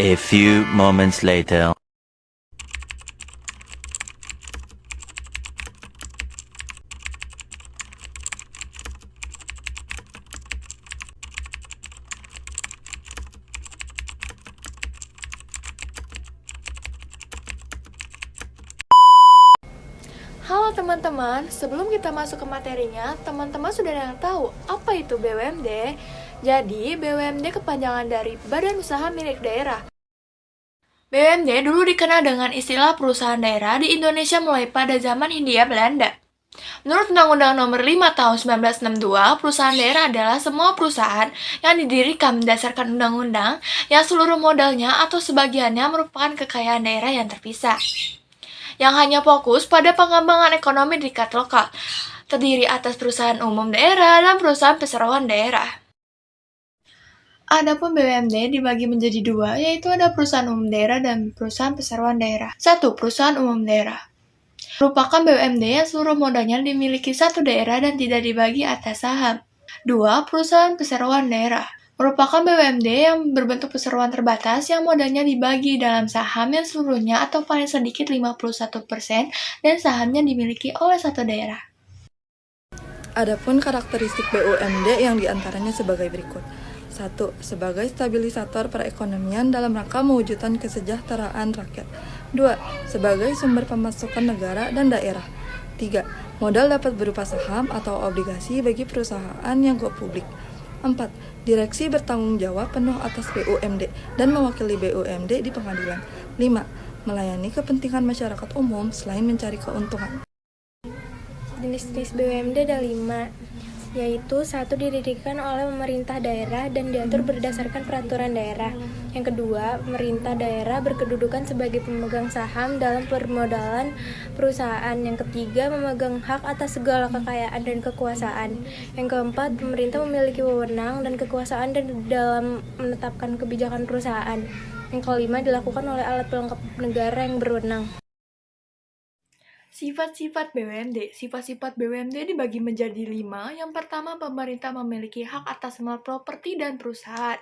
A few moments later. Halo teman-teman, sebelum kita masuk ke materinya, teman-teman sudah ada yang tahu apa itu BUMD? Jadi, BUMD kepanjangan dari Badan Usaha Milik Daerah. BUMD dulu dikenal dengan istilah perusahaan daerah di Indonesia mulai pada zaman Hindia Belanda. Menurut Undang-Undang Nomor 5 Tahun 1962, perusahaan daerah adalah semua perusahaan yang didirikan berdasarkan undang-undang yang seluruh modalnya atau sebagiannya merupakan kekayaan daerah yang terpisah, yang hanya fokus pada pengembangan ekonomi di tingkat lokal, terdiri atas perusahaan umum daerah dan perusahaan perseroan daerah. Adapun BUMD dibagi menjadi dua, yaitu ada perusahaan umum daerah dan perusahaan perseroan daerah. 1. Perusahaan umum daerah merupakan BUMD yang seluruh modalnya dimiliki satu daerah dan tidak dibagi atas saham. 2. Perusahaan perseroan daerah merupakan BUMD yang berbentuk perseroan terbatas yang modalnya dibagi dalam saham yang seluruhnya atau paling sedikit 51% dan sahamnya dimiliki oleh satu daerah. Adapun karakteristik BUMD yang diantaranya sebagai berikut. 1. Sebagai stabilisator perekonomian dalam rangka mewujudkan kesejahteraan rakyat. 2. Sebagai sumber pemasukan negara dan daerah. 3. Modal dapat berupa saham atau obligasi bagi perusahaan yang go publik. 4. Direksi bertanggung jawab penuh atas BUMD dan mewakili BUMD di pengadilan. 5. Melayani kepentingan masyarakat umum selain mencari keuntungan. Jenis-jenis BUMD ada 5, yaitu 1. Didirikan oleh pemerintah daerah dan diatur berdasarkan peraturan daerah. Yang kedua, pemerintah daerah berkedudukan sebagai pemegang saham dalam permodalan perusahaan. Yang ketiga, memegang hak atas segala kekayaan dan kekuasaan. Yang keempat, pemerintah memiliki wewenang dan kekuasaan dalam menetapkan kebijakan perusahaan. Yang kelima, dilakukan oleh alat pelengkap negara yang berwenang. Sifat-sifat BUMD. Sifat-sifat BUMD dibagi menjadi 5. Yang pertama, pemerintah memiliki hak atas semua properti dan perusahaan.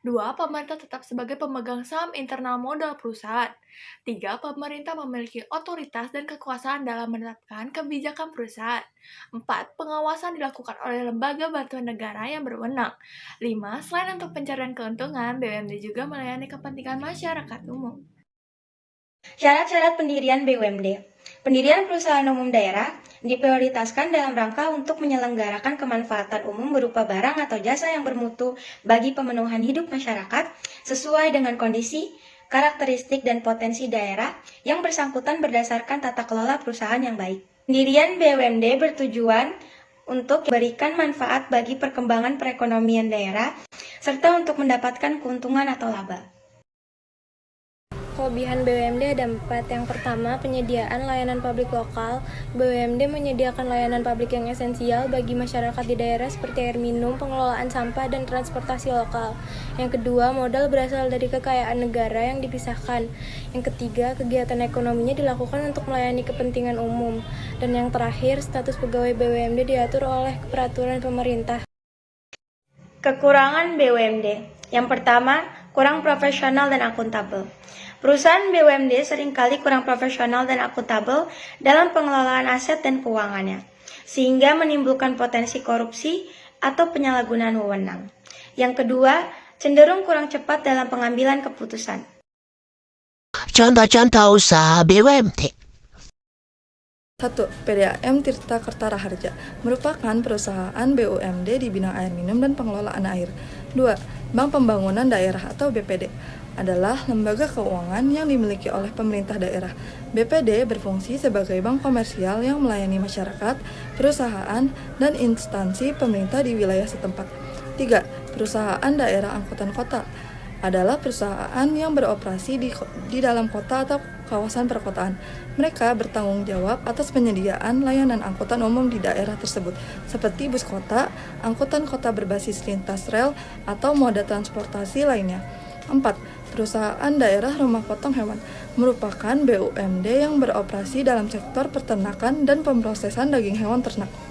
2. Pemerintah tetap sebagai pemegang saham internal modal perusahaan. 3. Pemerintah memiliki otoritas dan kekuasaan dalam menetapkan kebijakan perusahaan. 4. Pengawasan dilakukan oleh lembaga bantuan negara yang berwenang. 5. Selain untuk pencarian keuntungan, BUMD juga melayani kepentingan masyarakat umum. Syarat-syarat pendirian BUMD. Pendirian perusahaan umum daerah diprioritaskan dalam rangka untuk menyelenggarakan kemanfaatan umum berupa barang atau jasa yang bermutu bagi pemenuhan hidup masyarakat sesuai dengan kondisi, karakteristik, dan potensi daerah yang bersangkutan berdasarkan tata kelola perusahaan yang baik. Pendirian BUMD bertujuan untuk memberikan manfaat bagi perkembangan perekonomian daerah serta untuk mendapatkan keuntungan atau laba. Kelebihan BUMD ada 4. Yang pertama, penyediaan layanan publik lokal. BUMD menyediakan layanan publik yang esensial bagi masyarakat di daerah seperti air minum, pengelolaan sampah, dan transportasi lokal. Yang kedua, modal berasal dari kekayaan negara yang dipisahkan. Yang ketiga, kegiatan ekonominya dilakukan untuk melayani kepentingan umum. Dan yang terakhir, status pegawai BUMD diatur oleh peraturan pemerintah. Kekurangan BUMD. Yang pertama, kurang profesional dan akuntabel. Perusahaan BUMD seringkali kurang profesional dan akuntabel dalam pengelolaan aset dan keuangannya, sehingga menimbulkan potensi korupsi atau penyalahgunaan wewenang. Yang kedua, cenderung kurang cepat dalam pengambilan keputusan. Contoh-contoh usaha BUMD. 1. PDAM Tirta Kertara Harja merupakan perusahaan BUMD di bidang air minum dan pengelolaan air. 2. Bank Pembangunan Daerah atau BPD adalah lembaga keuangan yang dimiliki oleh pemerintah daerah. BPD berfungsi sebagai bank komersial yang melayani masyarakat, perusahaan, dan instansi pemerintah di wilayah setempat. 3. Perusahaan Daerah Angkutan Kota adalah perusahaan yang beroperasi di dalam kota atau kawasan perkotaan. Mereka bertanggung jawab atas penyediaan layanan angkutan umum di daerah tersebut, seperti bus kota, angkutan kota berbasis lintas rel, atau moda transportasi lainnya. 4. Perusahaan Daerah Rumah Potong Hewan merupakan BUMD yang beroperasi dalam sektor peternakan dan pemrosesan daging hewan ternak.